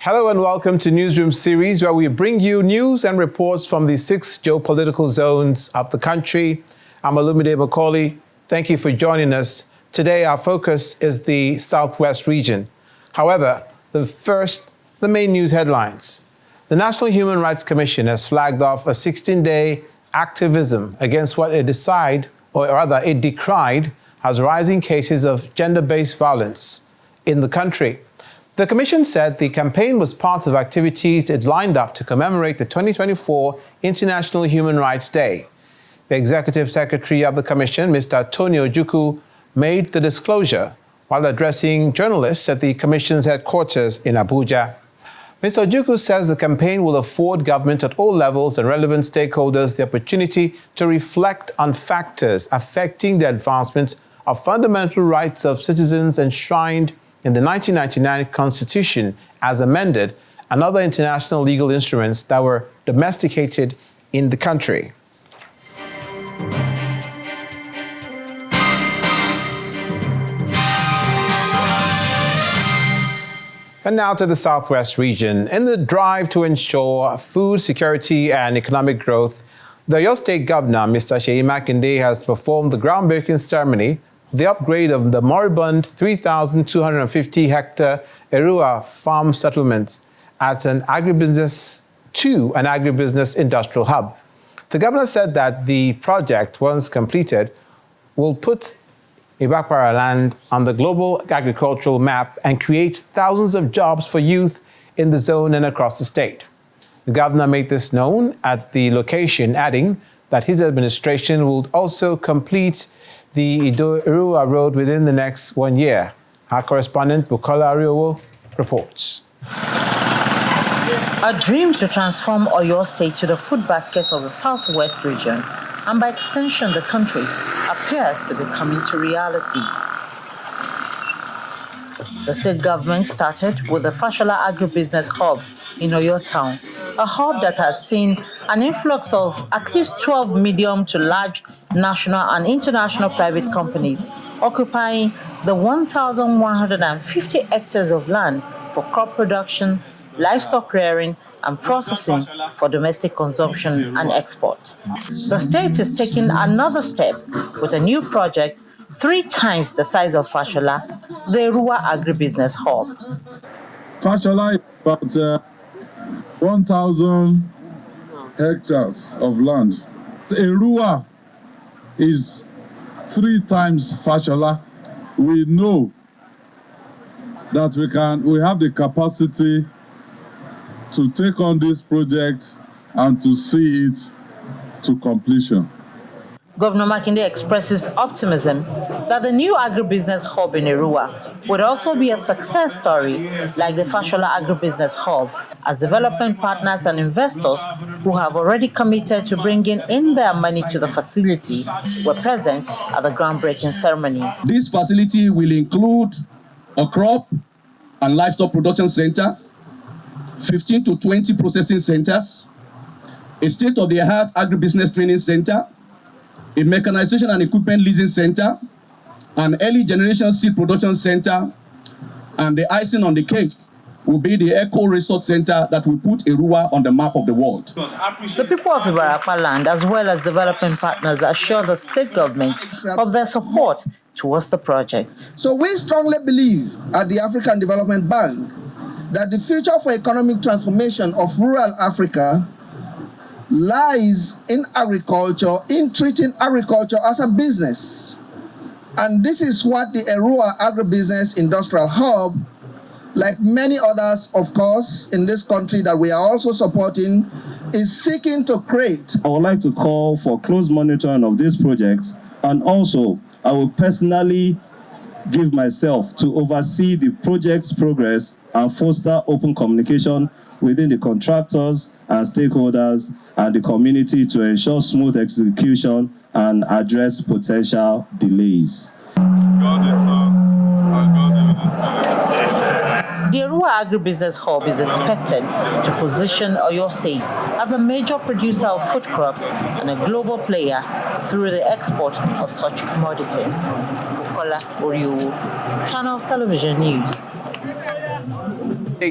Hello and welcome to Newsroom series, where we bring you news and reports from the 6 geopolitical zones of the country. I'm Olumide Macaulay. Thank you for joining us. Today our focus is the Southwest region. However, the main news headlines. The National Human Rights Commission has flagged off a 16-day activism against what it decried as rising cases of gender-based violence in the country. The Commission said the campaign was part of activities it lined up to commemorate the 2024 International Human Rights Day. The Executive Secretary of the Commission, Mr. Tony Ojukwu, made the disclosure while addressing journalists at the Commission's headquarters in Abuja. Mr. Ojukwu says the campaign will afford government at all levels and relevant stakeholders the opportunity to reflect on factors affecting the advancement of fundamental rights of citizens enshrined in the 1999 Constitution as amended and other international legal instruments that were domesticated in the country. And now to the Southwest region. In the drive to ensure food security and economic growth, the Oyo State Governor, Mr. Seyi Makinde, has performed the groundbreaking ceremony for the upgrade of the moribund 3,250-hectare Erua farm settlement to an agribusiness industrial hub. The governor said that the project, once completed, will put Ibakara land on the global agricultural map and create thousands of jobs for youth in the zone and across the state. The governor made this known at the location, adding that his administration will also complete the Ido-Erua Road within the next 1 year. Our correspondent, Bukola Ariowo, reports. A dream to transform Oyo State to the food basket of the Southwest region, and by extension the country, appears to be coming to reality. The state government started with the Fashola Agribusiness Hub in Oyo Town, a hub that has seen an influx of at least 12 medium to large national and international private companies occupying the 1,150 hectares of land for crop production, livestock rearing, and processing for domestic consumption and export. The state is taking another step with a new project 3 times the size of Fashola, the Erua Agribusiness Hub. Fashola is about 1,000 hectares of land. Erua is 3 times Fashola. We know that we have the capacity to take on this project and to see it to completion. Governor Makinde expresses optimism that the new agribusiness hub in Erua would also be a success story like the Fashola Agribusiness Hub, as development partners and investors who have already committed to bringing in their money to the facility were present at the groundbreaking ceremony. This facility will include a crop and livestock production center, 15 to 20 processing centers, a state-of-the-art agribusiness training center, a mechanization and equipment leasing center, an early generation seed production center, and the icing on the cake will be the Eco Resort Center that will put Erua on the map of the world. The people of Ibarapa land, as well as development partners, assure the state government of their support towards the project. So we strongly believe at the African Development Bank that the future for economic transformation of rural Africa lies in agriculture, in treating agriculture as a business. And this is what the Erua Agribusiness Industrial Hub, like many others, of course, in this country that we are also supporting, is seeking to create. I would like to call for close monitoring of this project, and also I will personally give myself to oversee the project's progress and foster open communication within the contractors and stakeholders and the community to ensure smooth execution and address potential delays. The Erua Agribusiness Hub is expected to position Oyo State as a major producer of food crops and a global player through the export of such commodities. Bukola Ariowo, Channels Television News.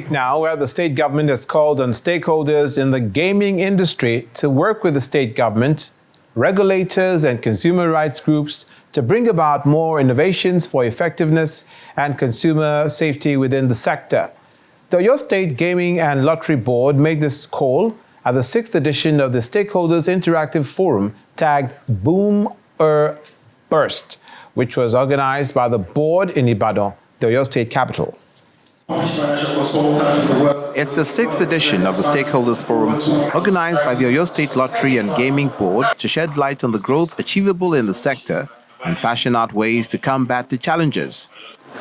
Now, where the state government has called on stakeholders in the gaming industry to work with the state government, regulators and consumer rights groups to bring about more innovations for effectiveness and consumer safety within the sector. The Oyo State Gaming and Lottery Board made this call at the 6th edition of the Stakeholders Interactive Forum tagged Boom or Burst, which was organized by the board in Ibadan, the Oyo State capital. It's the 6th edition of the Stakeholders Forum, organized by the Oyo State Lottery and Gaming Board to shed light on the growth achievable in the sector and fashion out ways to combat the challenges.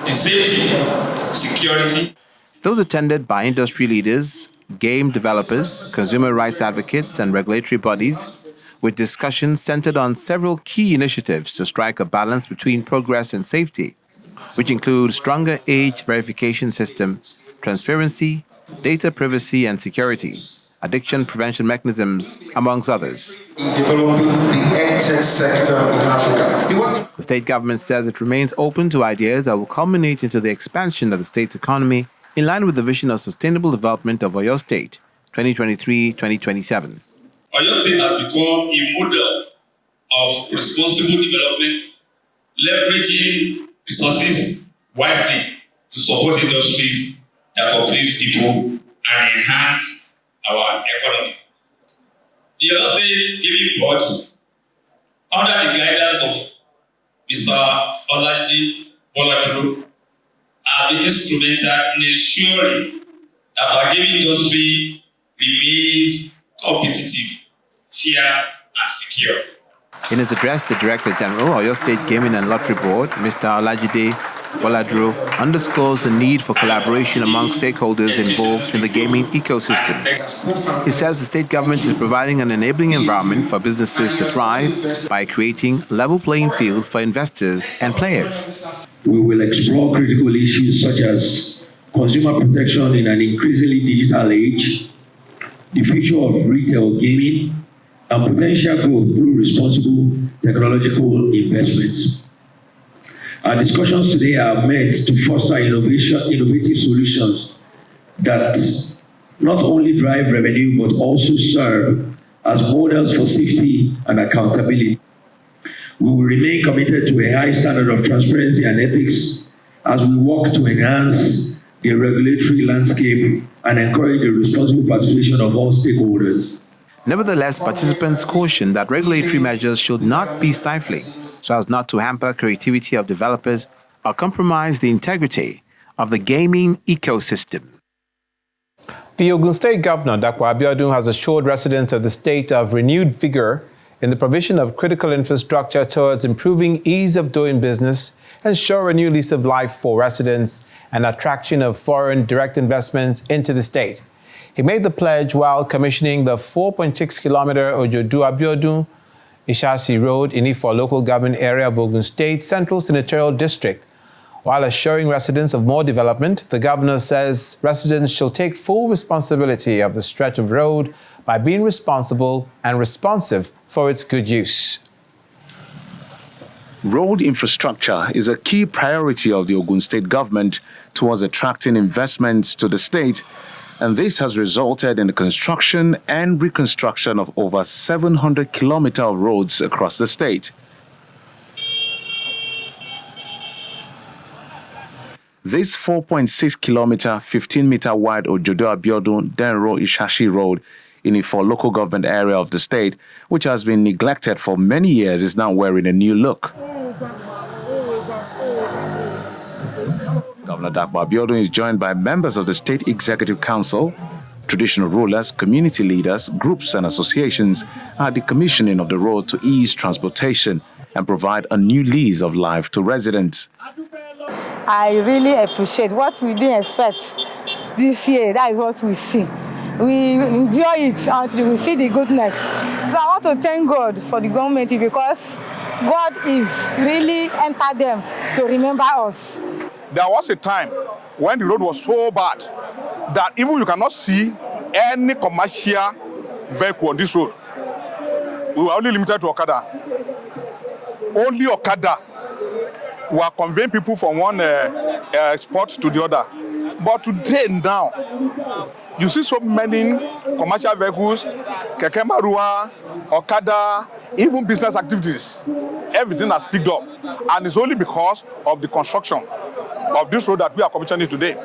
The safety, security. Those attended by industry leaders, game developers, consumer rights advocates, and regulatory bodies, with discussions centered on several key initiatives to strike a balance between progress and safety, which include stronger age verification system, transparency, data privacy and security, addiction prevention mechanisms, amongst others. Developing the EdTech sector in Africa. The state government says it remains open to ideas that will culminate into the expansion of the state's economy in line with the vision of sustainable development of Oyo State, 2023-2027. Oyo State has become a model of responsible development, leveraging resources wisely to support industries that uplift people and enhance our economy. The Oyo State Gaming Board, under the guidance of Mr. Olajide, have been instrumental in ensuring that our gaming industry remains competitive, fair, and secure. In his address, the Director General, Oyo State Gaming and Lottery Board, Mr. Olajide Boladro, underscores the need for collaboration among stakeholders involved in the gaming ecosystem. He says the state government is providing an enabling environment for businesses to thrive by creating a level playing field for investors and players. We will explore critical issues such as consumer protection in an increasingly digital age, the future of retail gaming, and potential growth through responsible technological investments. Our discussions today are meant to foster innovative solutions that not only drive revenue but also serve as models for safety and accountability. We will remain committed to a high standard of transparency and ethics as we work to enhance the regulatory landscape and encourage the responsible participation of all stakeholders. Nevertheless, participants caution that regulatory measures should not be stifling, so as not to hamper creativity of developers or compromise the integrity of the gaming ecosystem. The Ogun State Governor, Dr. Abiodun, has assured residents of the state of renewed vigor in the provision of critical infrastructure towards improving ease of doing business, ensure a new lease of life for residents, and attraction of foreign direct investments into the state. He made the pledge while commissioning the 4.6-kilometer Ojodu-Abiodun Ishasi Road in Ifo local government area of Ogun State Central Senatorial District. While assuring residents of more development, the governor says residents shall take full responsibility of the stretch of road by being responsible and responsive for its good use. Road infrastructure is a key priority of the Ogun State government towards attracting investments to the state, and this has resulted in the construction and reconstruction of over 700 kilometers of roads across the state. This 4.6-kilometer, 15-meter wide Ojodu-Abiodun Denro Ishashi Road in Ifo local government area of the state, which has been neglected for many years, is now wearing a new look. Governor Dr. Abiodun is joined by members of the State Executive Council, traditional rulers, community leaders, groups and associations at the commissioning of the road to ease transportation and provide a new lease of life to residents. I really appreciate what we didn't expect this year. That is what we see. We enjoy it until we see the goodness. So I want to thank God for the government because God is really entered them to remember us. There was a time when the road was so bad that even you cannot see any commercial vehicle on this road. We were only limited to Okada. Only Okada were conveying people from one spot to the other. But today now, you see so many commercial vehicles, keke marua, okada, even business activities. Everything has picked up, and it's only because of the construction of this road that we are commissioning today.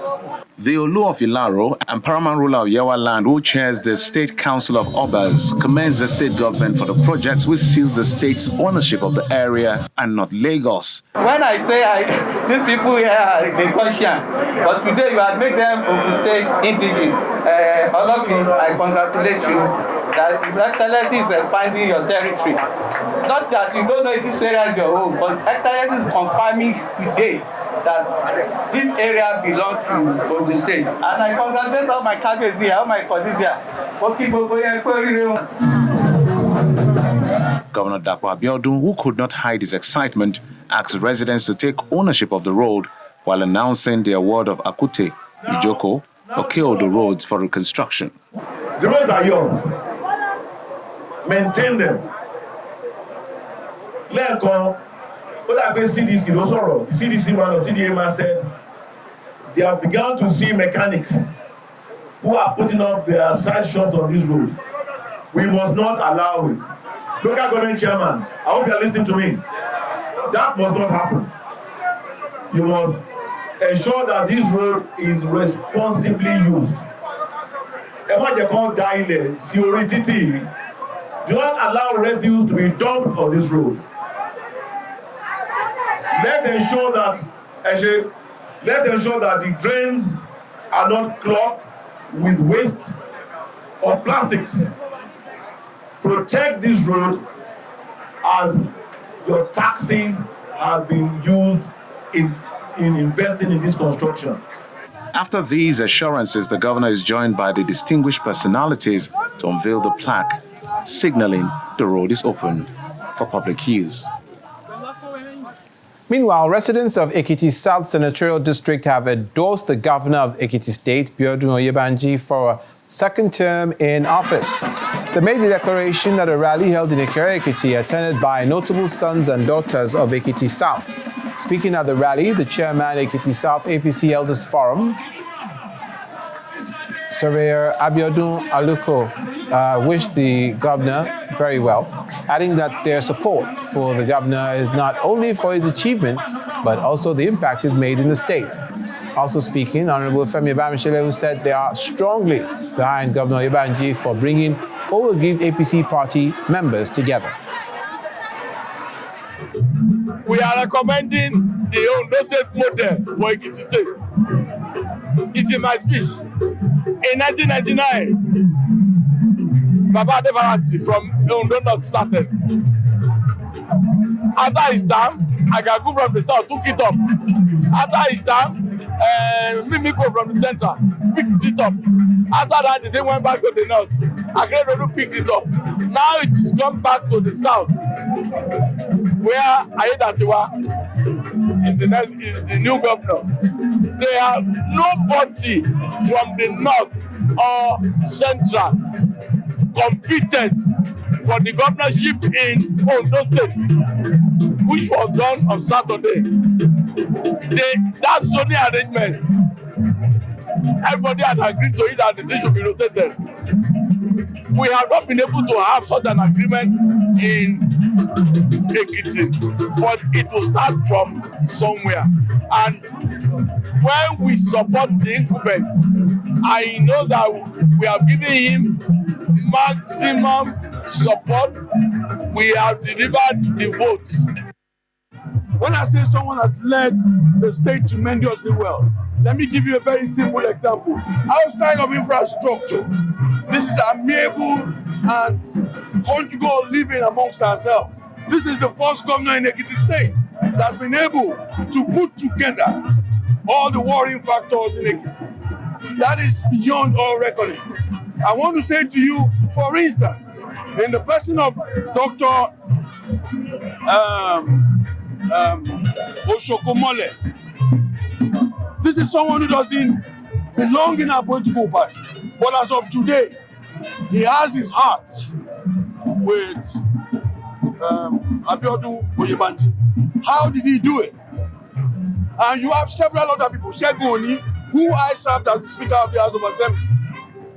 The Olu of Ilaro and paramount ruler of Yewa Land, who chairs the State Council of Obas, commends the state government for the projects which seals the state's ownership of the area and not Lagos. When I say these people here are the Ghanaian, but today you have made them Ogun State indigenous. All of you, I congratulate you that His Excellency is expanding your territory. Not that you don't know this area is your own, but Excellency is confirming today that this area belongs to Ogun State. And I congratulate all my colleagues here, all my colleagues here. Governor Dapo Abiodun, who could not hide his excitement, asked residents to take ownership of the road while announcing the award of Akute, Ijoko, Okeodo roads for reconstruction. The roads are yours. Maintain them. Lẹ́ẹ̀kan, ó dàgbé CDC ló sọ̀rọ̀. The CDC man or CDA man said they have begun to see mechanics who are putting up their side shops on this road. We must not allow it. Local government chairman, I hope you are listening to me. That must not happen. You must ensure that this road is responsibly used. Ẹ má jẹ́ kó da ilẹ̀ sí orí títì. Do not allow refuse to be dumped on this road. Let's ensure that the drains are not clogged with waste or plastics. Protect this road as your taxes have been used in investing in this construction. After these assurances, the governor is joined by the distinguished personalities to unveil the plaque, signaling the road is open for public use. Meanwhile, residents of Ekiti South Senatorial District have endorsed the governor of Ekiti State, Biodun Oyebanji, for a second term in office. They made the declaration at a rally held in Ikere, Ekiti, attended by notable sons and daughters of Ekiti South. Speaking at the rally, the chairman Ekiti South APC Elders Forum, Surveyor Abiodun Aluko, wished the governor very well, adding that their support for the governor is not only for his achievements, but also the impact he's made in the state. Also speaking, Honorable Femi Bamishele, who said they are strongly behind Governor Ibanji for bringing all aggrieved APC party members together. We are recommending the Ondo State model for Ekiti State. It's in my speech. In 1999, Baba Devarati from Ondo North started. After his time, Agagu from the south took it up. After his time, Mimiko from the center picked it up. After that, the thing went back to the north. Agredo picked it up. Now it has come back to the south, where Ayedatiwa is the new governor. There are nobody from the north or central competed for the governorship in Ondo State, which was done on Saturday. That zoning arrangement, everybody had agreed to it that the thing should be rotated. We have not been able to have such an agreement in Ekiti, but it will start from somewhere. And when we support the incumbent, I know that we have given him maximum support. We have delivered the votes. When I say someone has led the state tremendously well, let me give you a very simple example. Outside of infrastructure, this is amiable and conjugal living amongst ourselves. This is the first governor in Ekiti State that's been able to put together all the warring factors in Ekiti. That is beyond all reckoning. I want to say to you, for instance, in the person of Dr. Oshokomole, this is someone who doesn't belong in our political party. But as of today, he has his heart with Abiodun Oyebanji. How did he do it? And you have several other people, Shegoni, who I served as the Speaker of the House of Assembly,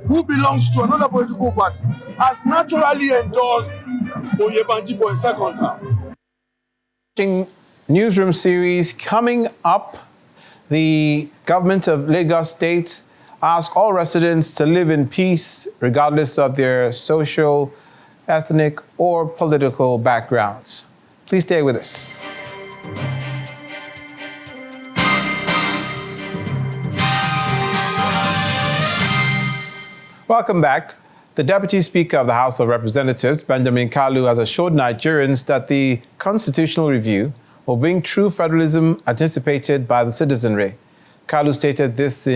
who belongs to another political party, has naturally endorsed Oyebanji for a second term. Newsroom series coming up. The government of Lagos State asks all residents to live in peace regardless of their social, ethnic, or political backgrounds. Please stay with us. Welcome back. The Deputy Speaker of the House of Representatives, Benjamin Kalu, has assured Nigerians that the constitutional review will bring true federalism anticipated by the citizenry. Kalu stated this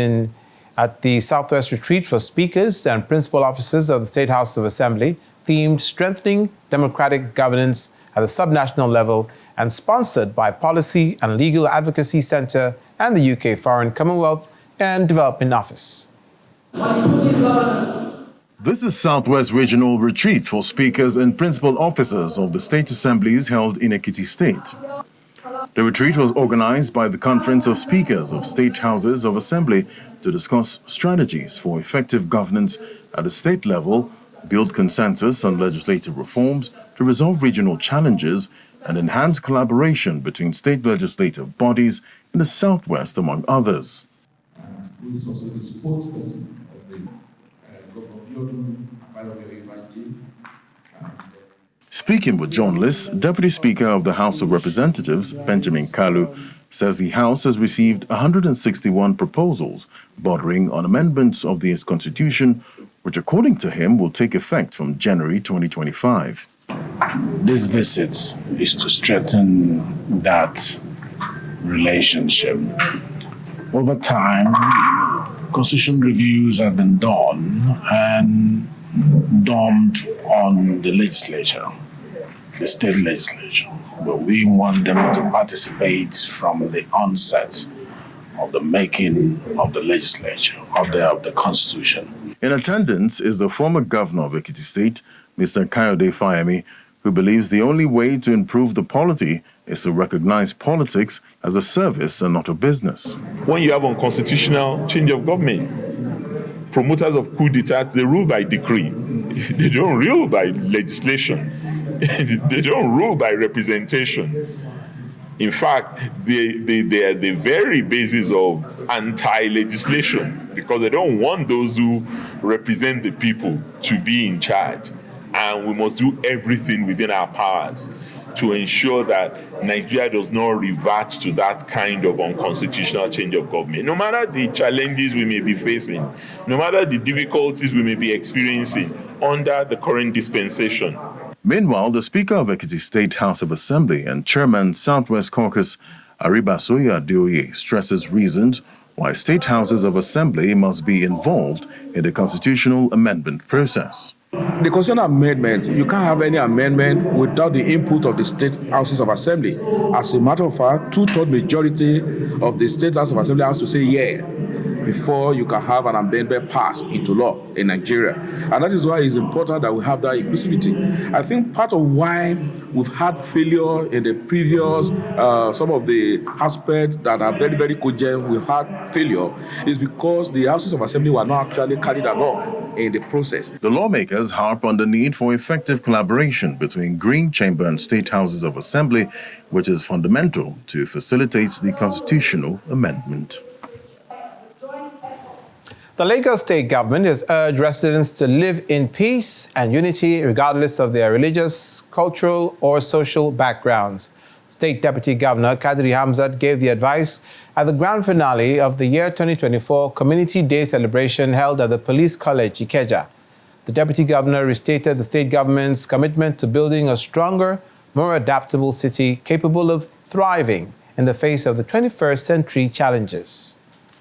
at the Southwest Retreat for Speakers and Principal Officers of the State House of Assembly, themed Strengthening Democratic Governance at the Subnational Level, and sponsored by Policy and Legal Advocacy Centre and the UK Foreign, Commonwealth and Development Office. This is Southwest Regional Retreat for Speakers and Principal Officers of the State Assemblies held in Ekiti State. The retreat was organized by the Conference of Speakers of State Houses of Assembly to discuss strategies for effective governance at the state level, build consensus on legislative reforms to resolve regional challenges, and enhance collaboration between state legislative bodies in the Southwest, among others. Speaking with journalists, Deputy Speaker of the House of Representatives, Benjamin Kalu, says the House has received 161 proposals bordering on amendments of the Constitution, which according to him will take effect from January 2025. This visit is to strengthen that relationship. Over time, constitution reviews have been done and dumped on the legislature, the state legislature. But we want them to participate from the onset of the making of the legislature, of the Constitution. In attendance is the former governor of Ekiti State, Mr. Kayode Fayemi, who believes the only way to improve the polity is to recognize politics as a service and not a business. When you have unconstitutional change of government, promoters of coup d'etat, they rule by decree. They don't rule by legislation. They don't rule by representation. In fact, they are the very basis of anti-legislation because they don't want those who represent the people to be in charge. And we must do everything within our powers to ensure that Nigeria does not revert to that kind of unconstitutional change of government. No matter the challenges we may be facing, no matter the difficulties we may be experiencing under the current dispensation. Meanwhile, the Speaker of Ekiti State House of Assembly and Chairman Southwest Caucus, Aribasoya Adeoye, stresses reasons why state houses of assembly must be involved in the constitutional amendment process. The constitutional amendment, you can't have any amendment without the input of the state houses of assembly. As a matter of fact, 2/3 majority of the state house of assembly has to say yeah before you can have an amendment passed into law in Nigeria. And that is why it's important that we have that inclusivity. I think part of why we've had failure in the previous, some of the aspects that are very, very cogent, we've had failure, is because the houses of assembly were not actually carried along in the process. The lawmakers harp on the need for effective collaboration between Green Chamber and State Houses of Assembly, which is fundamental to facilitate the constitutional amendment. The Lagos State government has urged residents to live in peace and unity regardless of their religious, cultural, or social backgrounds. State Deputy Governor Kadri Hamzat gave the advice at the grand finale of the year 2024 Community Day celebration held at the Police College, Ikeja. The Deputy Governor restated the state government's commitment to building a stronger, more adaptable city capable of thriving in the face of the 21st century challenges.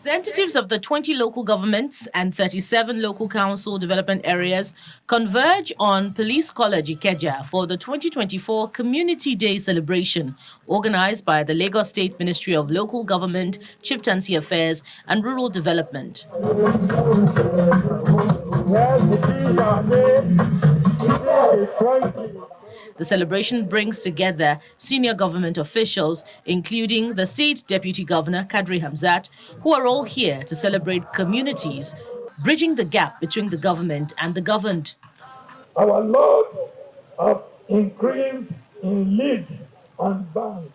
Representatives of the 20 local governments and 37 local council development areas converge on Police College Ikeja for the 2024 Community Day celebration, organized by the Lagos State Ministry of Local Government, Chieftaincy Affairs and Rural Development. The celebration brings together senior government officials, including the State Deputy Governor, Kadri Hamzat, who are all here to celebrate communities, bridging the gap between the government and the governed. Our loans have increased in leads and banks.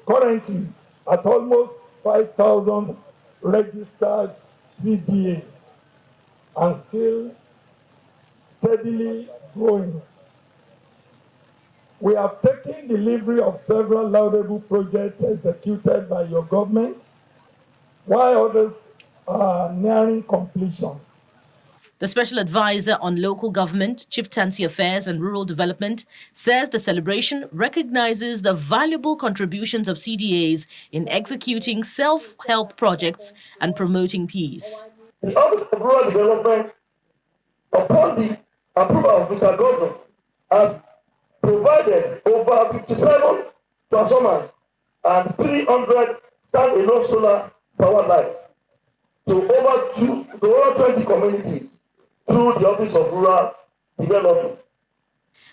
Currently, at almost 5,000 registered CDAs and still steadily growing. We have taken delivery of several laudable projects executed by your government, while others are nearing completion. The Special Advisor on Local Government, Chieftaincy Affairs and Rural Development says the celebration recognizes the valuable contributions of CDAs in executing self-help projects and promoting peace. The Office of Rural Development, upon the approval of Mr. Governor, has provided over 57 transformers and 300 stand-alone solar power lights to over 20 communities through the Office of Rural Development.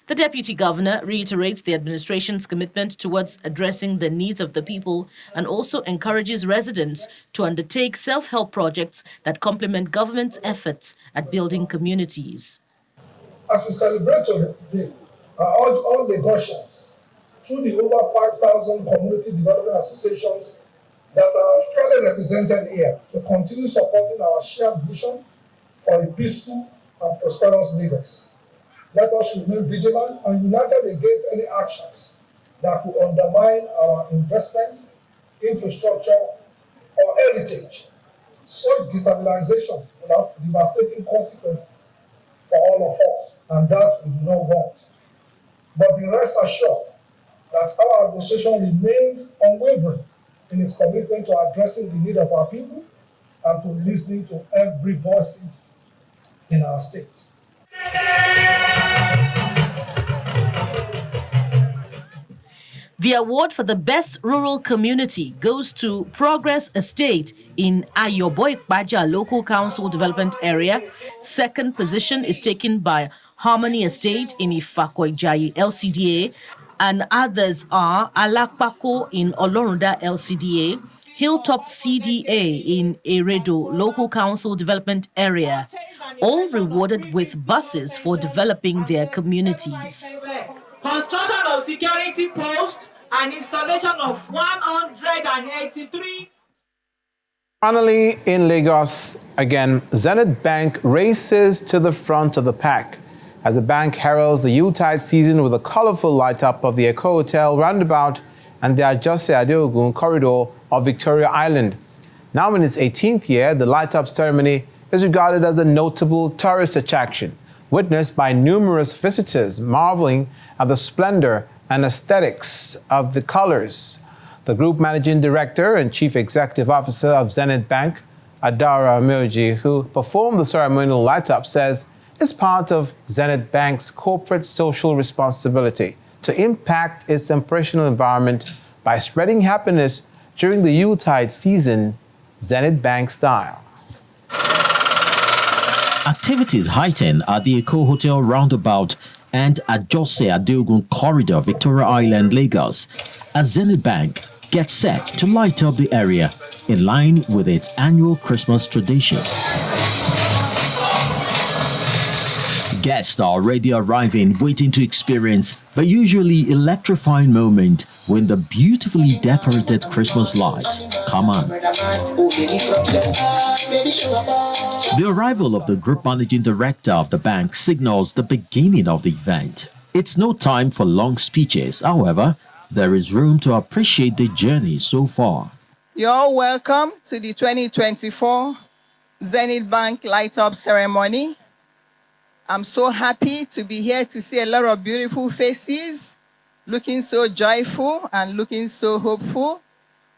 The Deputy Governor reiterates the administration's commitment towards addressing the needs of the people and also encourages residents to undertake self-help projects that complement government's efforts at building communities. As we celebrate today, I urge all Lagosians through the over 5,000 community development associations that are fairly represented here to continue supporting our shared vision for a peaceful and prosperous Lagos. Let us remain vigilant and united against any actions that could undermine our investments, infrastructure, or heritage. Such destabilization will have devastating consequences for all of us, and that we do not want. But be rest assured that our administration remains unwavering in its commitment to addressing the need of our people and to listening to every voice in our state. The award for the best rural community goes to Progress Estate in Ayobo-Ikpaja Local Council Development Area. Second position is taken by Harmony Estate in Ifako-Ijayi LCDA, and others are Alakpako in Olorunda LCDA, Hilltop CDA in Eredo Local Council Development Area, all rewarded with buses for developing their communities. Construction of security posts and installation of 183. Finally, in Lagos, again, Zenith Bank races to the front of the pack as the bank heralds the Yuletide season with a colorful light-up of the Eco Hotel roundabout and the Ajose Adeogun corridor of Victoria Island. Now in its 18th year, the light-up ceremony is regarded as a notable tourist attraction, witnessed by numerous visitors marveling at the splendor and aesthetics of the colors. The Group Managing Director and Chief Executive Officer of Zenith Bank, Adara Ameoji, who performed the ceremonial light-up, says it's part of Zenith Bank's corporate social responsibility to impact its operational environment by spreading happiness during the Yuletide season, Zenith Bank style. Activities heightened at the Eco Hotel roundabout and Ajose Adeogun corridor, Victoria Island, Lagos, as Zenith Bank gets set to light up the area in line with its annual Christmas tradition. Guests are already arriving, waiting to experience the usually electrifying moment when the beautifully decorated Christmas lights come on. The arrival of the Group Managing Director of the bank signals the beginning of the event. It's no time for long speeches, however, there is room to appreciate the journey so far. You're welcome to the 2024 Zenith Bank Light-Up Ceremony. I'm so happy to be here to see a lot of beautiful faces, looking so joyful and looking so hopeful.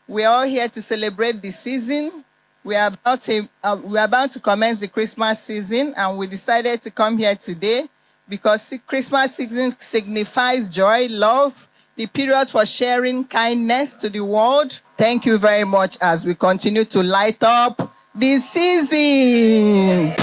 We're all here to celebrate the season. We are about to commence the Christmas season, and we decided to come here today because Christmas season signifies joy, love, the period for sharing kindness to the world. Thank you very much as we continue to light up the season.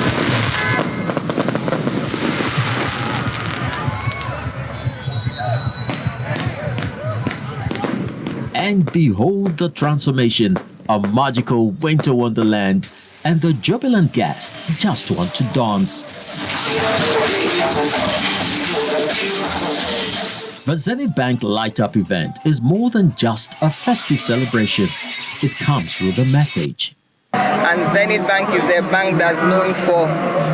behold the transformation, a magical winter wonderland, and the jubilant guests just want to dance. The Zenith Bank Light Up event is more than just a festive celebration. It comes with a message. And Zenith Bank is a bank that's known for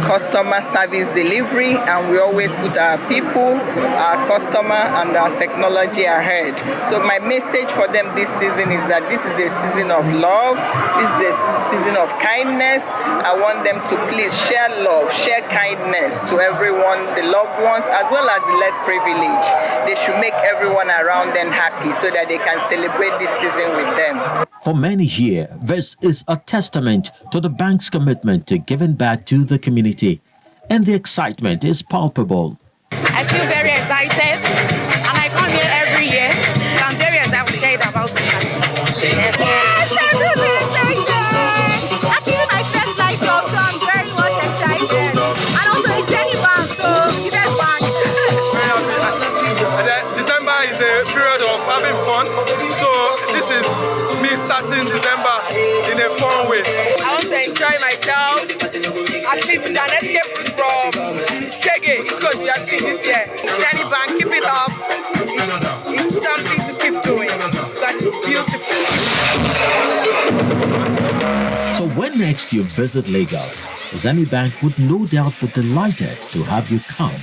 customer service delivery, and we always put our people, our customer, and our technology ahead. So my message for them this season is that this is a season of love, this is a season of kindness. I want them to please share love, share kindness to everyone, the loved ones, as well as the less privileged. They should make everyone around them happy so that they can celebrate this season with them. For many here, this is a testament to the bank's commitment to giving back to the community, and the excitement is palpable. I feel very excited, and I come here every year, so I'm very excited about it. Yes, everything, actually my first light up, so I'm very much excited. And also it's Zenith Bank, so Zenith Bank. December is a period of having fun, so this is me starting December in a fun way. I want to enjoy myself. At least it's an escape from Shege, because we have seen this year. Zenith Bank, keep it up. It's something to keep doing because it's beautiful. So when next you visit Lagos, Zenith Bank would no doubt be delighted to have you come.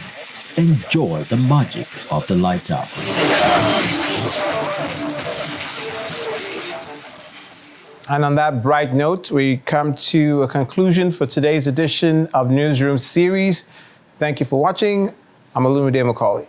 Enjoy the magic of the light up. And on that bright note, we come to a conclusion for today's edition of Newsroom series. Thank you for watching. I'm Olumide Macaulay.